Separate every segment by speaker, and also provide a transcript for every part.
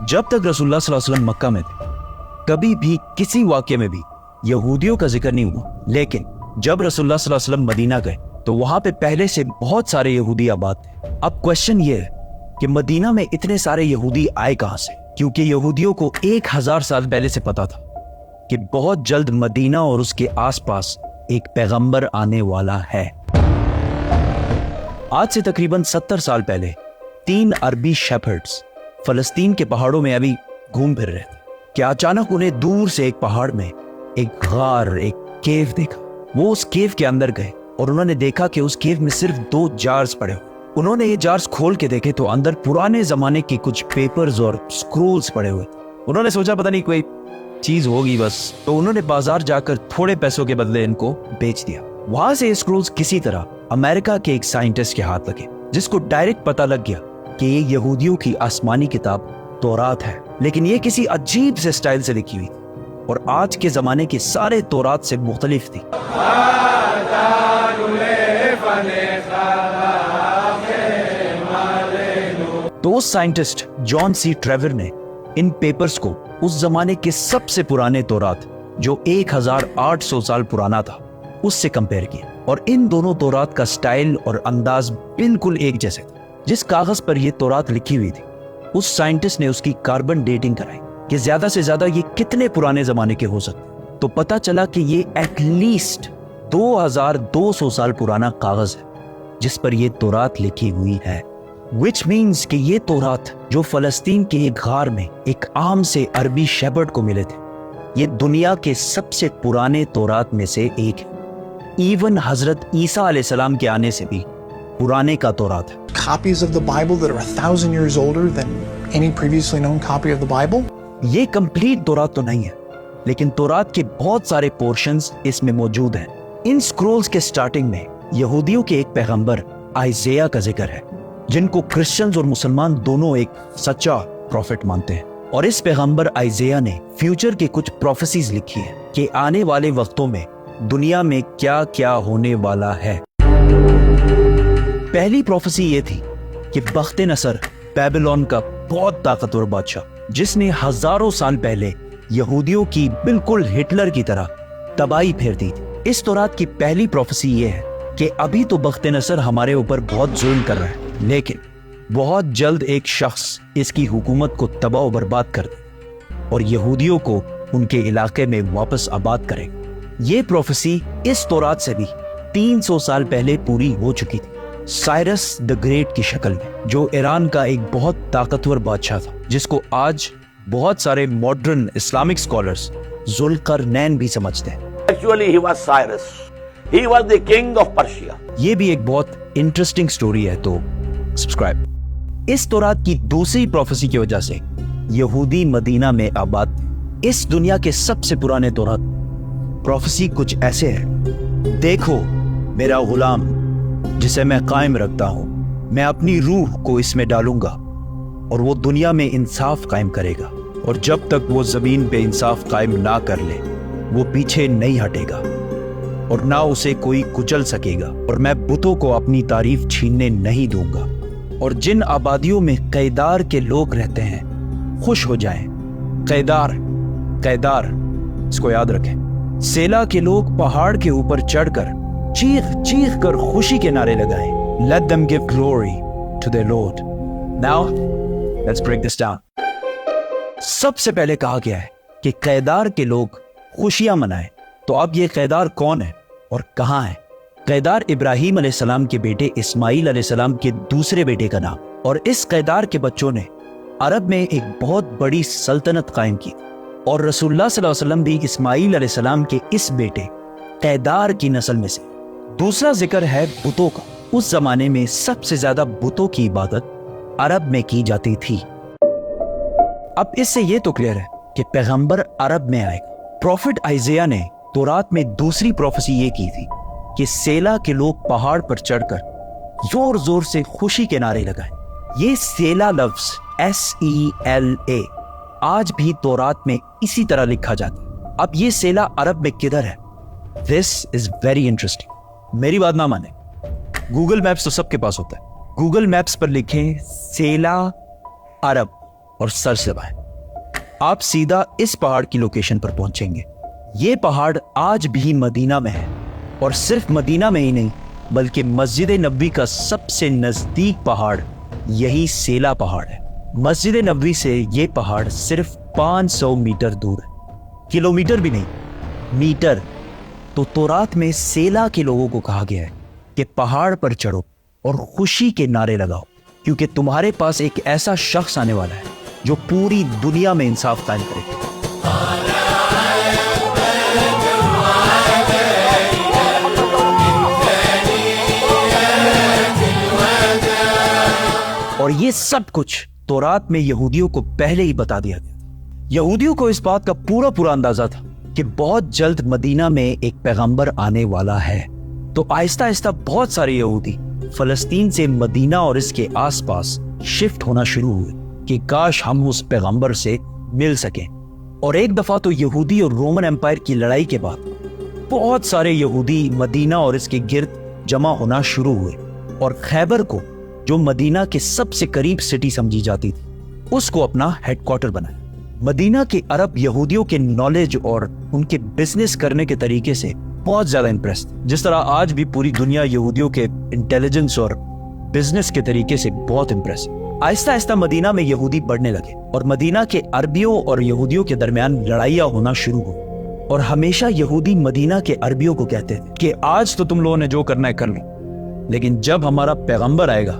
Speaker 1: जब तक रसूलुल्लाह सल्लल्लाहु अलैहि वसल्लम मक्का में थे कभी भी किसी वाक्य में भी यहूदियों का जिक्र नहीं हुआ, लेकिन जब रसूलुल्लाह सल्लल्लाहु अलैहि वसल्लम मदीना गए तो वहां पे पहले से बहुत सारे यहूदी आबाद थे। अब क्वेश्चन ये है कि मदीना में इतने सारे यहूदी आए कहां से, क्योंकि यहूदियों को 1000 साल पहले से पता था कि बहुत जल्द मदीना और उसके आसपास एक पैगंबर आने वाला है। आज से तकरीबन 70 साल पहले 3 अरबी शेफर्ड्स फलस्तीन के पहाड़ों में अभी घूम फिर रहे थे कि अचानक उन्हें दूर से एक पहाड़ में एक गार, एक केव देखा। वो उस केव के अंदर गए और उन्होंने देखा कि उस केव में सिर्फ 2 जार्स पड़े हुए। उन्होंने ये जार्स खोल के देखे तो अंदर पुराने जमाने के कुछ पेपर्स और स्क्रोल्स पड़े हुए। उन्होंने सोचा पता नहीं कोई चीज होगी बस, तो उन्होंने बाजार जाकर थोड़े पैसों के बदले इनको बेच दिया। वहां से ये स्क्रोल्स किसी तरह अमेरिका के एक साइंटिस्ट के हाथ लगे, जिसको डायरेक्ट पता लग गया कि ये यहूदियों की आसमानी किताब तौरात है, लेकिन ये किसी अजीब से स्टाइल से लिखी हुई थी और आज के जमाने के सारे तौरात से मुख्तलिफ थी। तो उस साइंटिस्ट जॉन सी ट्रेवर ने इन पेपर्स को उस जमाने के सबसे पुराने तौरात जो 1800 साल पुराना था उससे कंपेयर किया, और इन दोनों तौरात का स्टाइल और अंदाज बिल्कुल एक जैसे था। जिस कागज पर यह तौरात लिखी हुई थी उस साइंटिस्ट ने उसकी कार्बन डेटिंग कराई कि ज्यादा से ज्यादा ये कितने पुराने जमाने के हो सकते। तो पता चला कि ये एटलीस्ट 2200 साल पुराना कागज है जिस पर यह तौरात लिखी हुई है, विच मीन्स कि ये तौरात जो फलस्तीन के एक गार में एक आम से अरबी शेफर्ड को मिले थे, ये दुनिया के सबसे पुराने तौरात में से एक है। इवन हजरत ईसा अलैहिस्सलाम के आने से भी पुराने का तौरात है।
Speaker 2: Copies of the Bible that are 1,000 years older than any previously known copy of the Bible?
Speaker 1: ये कंप्लीट तौरात तो नहीं है, लेकिन तौरात के बहुत सारे पोर्शंस इसमें मौजूद हैं। इन स्क्रोल्स के स्टार्टिंग में यहूदियों के एक पैगंबर आइज़ाया का जिक्र है, जिनको क्रिश्चियंस और मुसलमान दोनों एक सच्चा प्रॉफिट मानते हैं। और इस पैगंबर आइज़ाया ने फ्यूचर के कुछ प्रोफेसीज लिखी है कि आने वाले वक्तों में दुनिया में क्या क्या होने वाला है। पहली प्रोफेसी ये थी कि बख्त नसर बेबीलोन का बहुत ताकतवर बादशाह, जिसने हजारों साल पहले यहूदियों की बिल्कुल हिटलर की तरह तबाही फेर दी थी। इस तौरात की पहली प्रोफेसी ये है कि अभी तो बख्त नसर हमारे ऊपर बहुत जुल्म कर रहा है, लेकिन बहुत जल्द एक शख्स इसकी हुकूमत को तबाह और बर्बाद कर दे और यहूदियों को उनके इलाके में वापस आबाद करेगा। ये प्रोफेसी इस तौरात से भी 300 साल पहले पूरी हो चुकी थी, साइरस द ग्रेट की शक्ल में, जो ईरान का एक बहुत ताकतवर बादशाह था, जिसको आज बहुत सारे मॉडर्न इस्लामिक स्कॉलर्स जुल्करनैन भी समझते हैं।
Speaker 3: Actually, he was Cyrus. He was the king of Persia.
Speaker 1: ये भी एक बहुत इंटरेस्टिंग स्टोरी है, तो सब्सक्राइब। इस तौरात की दूसरी प्रोफेसी की वजह से यहूदी मदीना में आबाद थे। इस दुनिया के सबसे पुराने तौरात प्रोफेसी कुछ ऐसे है, देखो मेरा गुलाम जिसे मैं कायम रखता हूं, मैं अपनी रूह को इसमें डालूंगा और वो दुनिया में इंसाफ कायम करेगा, और जब तक वो जमीन पे इंसाफ कायम ना कर ले वो पीछे नहीं हटेगा और ना उसे कोई कुचल सकेगा, और मैं बुतों को अपनी तारीफ छीनने नहीं दूंगा। और जिन आबादियों में कैदार के लोग रहते हैं खुश हो जाएं। कैदार, कैदार, इसको याद रखें। सेला के लोग पहाड़ के ऊपर चढ़कर चीख चीख कर खुशी के नारे लगाएं। Let them give glory to their Lord. Now, let's break this down. सबसे पहले कहा गया है कि कैदार के लोग खुशियां मनाएं। तो अब ये कैदार कौन है और कहां है? कैदार इब्राहिम अलैहिस्सलाम के बेटे इस्माइल अलैहिस्सलाम के दूसरे बेटे का नाम, और इस कैदार के बच्चों ने अरब में एक बहुत बड़ी सल्तनत कायम की, और रसूलुल्लाह सल्लल्लाहु अलैहि वसल्लम भी इस्माइल अलैहिस्सलाम के इस बेटे कैदार की नस्ल में से। दूसरा जिक्र है बुतों का। उस जमाने में सबसे ज्यादा बुतों की इबादत अरब में की जाती थी। अब इससे यह तो क्लियर है कि पैगंबर अरब में आएगा। प्रॉफिट आइज़ाया ने तौरात में दूसरी प्रोफेसी ये की थी कि सेला के लोग पहाड़ पर चढ़कर जोर जोर से खुशी के नारे लगाएं। ये सेला लफ्ज SELA आज भी तौरात में इसी तरह लिखा जाता है। अब ये सेला अरब में किधर है? This is very interesting. मेरी बात ना माने, गूगल मैप्स तो सबके पास होता है। गूगल मैप्स पर लिखें सेला अरब, اور سر سے بائیں آپ سیدھا اس پہاڑ کی لوکیشن پر پہنچیں گے۔ یہ پہاڑ آج بھی مدینہ میں ہے، اور صرف مدینہ میں ہی نہیں بلکہ مسجد نبوی کا سب سے نزدیک پہاڑ یہی سیلا پہاڑ ہے۔ مسجد نبوی سے یہ پہاڑ صرف 500 میٹر دور ہے، کلومیٹر بھی نہیں، میٹر۔ تو تورات میں سیلا کے لوگوں کو کہا گیا ہے کہ پہاڑ پر چڑھو اور خوشی کے نعرے لگاؤ، کیونکہ تمہارے پاس ایک ایسا شخص آنے والا ہے جو پوری دنیا میں انصاف قائم کرے گا۔ اور یہ سب کچھ تورات میں یہودیوں کو پہلے ہی بتا دیا گیا۔ یہودیوں کو اس بات کا پورا اندازہ تھا کہ بہت جلد مدینہ میں ایک پیغمبر آنے والا ہے، تو آہستہ آہستہ بہت سارے یہودی فلسطین سے مدینہ اور اس کے آس پاس شفٹ ہونا شروع ہوئے کہ کاش ہم اس پیغمبر سے مل سکیں۔ اور ایک دفعہ تو یہودی اور رومن امپائر کی لڑائی کے بعد بہت سارے یہودی مدینہ اور اس کے گرد جمع ہونا شروع ہوئے، اور خیبر کو جو مدینہ کے سب سے قریب سٹی سمجھی جاتی تھی اس کو اپنا ہیڈ کوارٹر بنایا۔ مدینہ کے عرب یہودیوں کے نالج اور ان کے بزنس کرنے کے طریقے سے بہت زیادہ امپریس تھے، جس طرح آج بھی پوری دنیا یہودیوں کے انٹیلیجنس اور بزنس کے طریقے سے بہت امپریس۔ آہستہ آہستہ مدینہ میں یہودی بڑھنے لگے، اور مدینہ کے عربیوں اور یہودیوں کے درمیان لڑائیاں ہونا شروع ہوئی، اور ہمیشہ یہودی مدینہ کے عربیوں کو کہتے تھے کہ آج تو تم لوگوں نے جو کرنا ہے کر لو، لیکن جب ہمارا پیغمبر آئے گا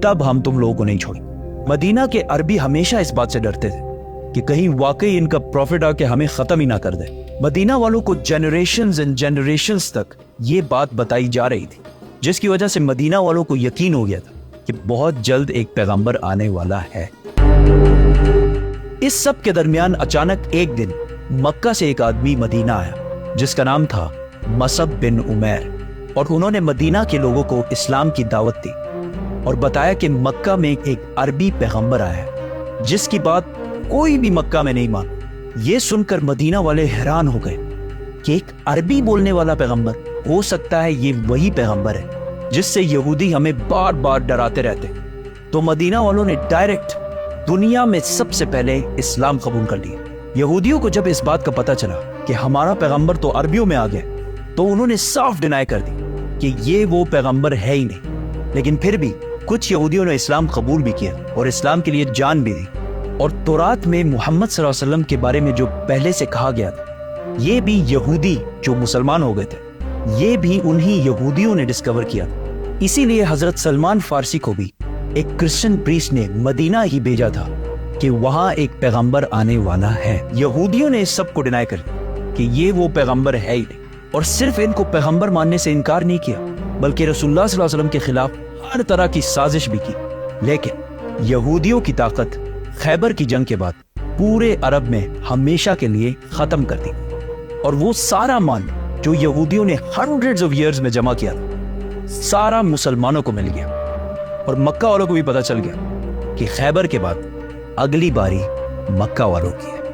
Speaker 1: تب ہم تم لوگوں کو نہیں چھوڑیں۔ مدینہ کے عربی ہمیشہ اس بات سے ڈرتے تھے کہ کہیں واقعی ان کا پروفٹ آ کے ہمیں ختم ہی نہ کر دے۔ مدینہ والوں کو جنریشنز اینڈ جنریشنز تک یہ بات بتائی جا رہی تھی، جس کی وجہ سے مدینہ والوں کو یقین ہو گیا تھا کہ بہت جلد ایک پیغمبر آنے والا ہے۔ اس سب کے درمیان اچانک ایک دن مکہ سے ایک آدمی مدینہ آیا جس کا نام تھا مصعب بن عمیر، اور انہوں نے مدینہ کے لوگوں کو اسلام کی دعوت دی اور بتایا کہ مکہ میں ایک عربی پیغمبر آیا ہے جس کی بات کوئی بھی مکہ میں نہیں مانا۔ یہ سن کر مدینہ والے حیران ہو گئے کہ ایک عربی بولنے والا پیغمبر، ہو سکتا ہے یہ وہی پیغمبر ہے جس سے یہودی ہمیں بار بار ڈراتے رہتے۔ تو مدینہ والوں نے ڈائریکٹ دنیا میں سب سے پہلے اسلام قبول کر لیا۔ یہودیوں کو جب اس بات کا پتہ چلا کہ ہمارا پیغمبر تو عربیوں میں آ گیا، تو انہوں نے صاف ڈینائی کر دی کہ یہ وہ پیغمبر ہے ہی نہیں۔ لیکن پھر بھی کچھ یہودیوں نے اسلام قبول بھی کیا اور اسلام کے لیے جان بھی دی، اور تورات میں محمد صلی اللہ علیہ وسلم کے بارے میں جو پہلے سے کہا گیا تھا، یہ بھی یہودی جو مسلمان ہو گئے تھے، یہ بھی انہی یہودیوں نے ڈسکور کیا۔ اسی لیے حضرت سلمان فارسی کو بھی ایک کرسچن پریسٹ نے مدینہ ہی بھیجا تھا کہ وہاں ایک پیغمبر آنے والا ہے۔ یہودیوں نے اس سب کو ڈینائی کر دیا کہ یہ وہ پیغمبر ہے ہی نہیں، اور صرف ان کو پیغمبر ماننے سے انکار نہیں کیا بلکہ رسول اللہ صلی اللہ علیہ وسلم کے خلاف ہر طرح کی سازش بھی کی۔ لیکن یہودیوں کی طاقت خیبر کی جنگ کے بعد پورے عرب میں ہمیشہ کے لیے ختم کر دی، اور وہ سارا مال جو یہودیوں نے ہنڈریڈز آف ایئرز میں جمع کیا تھا، سارا مسلمانوں کو مل گیا۔ اور مکہ والوں کو بھی پتہ چل گیا کہ خیبر کے بعد اگلی باری مکہ والوں کی ہے۔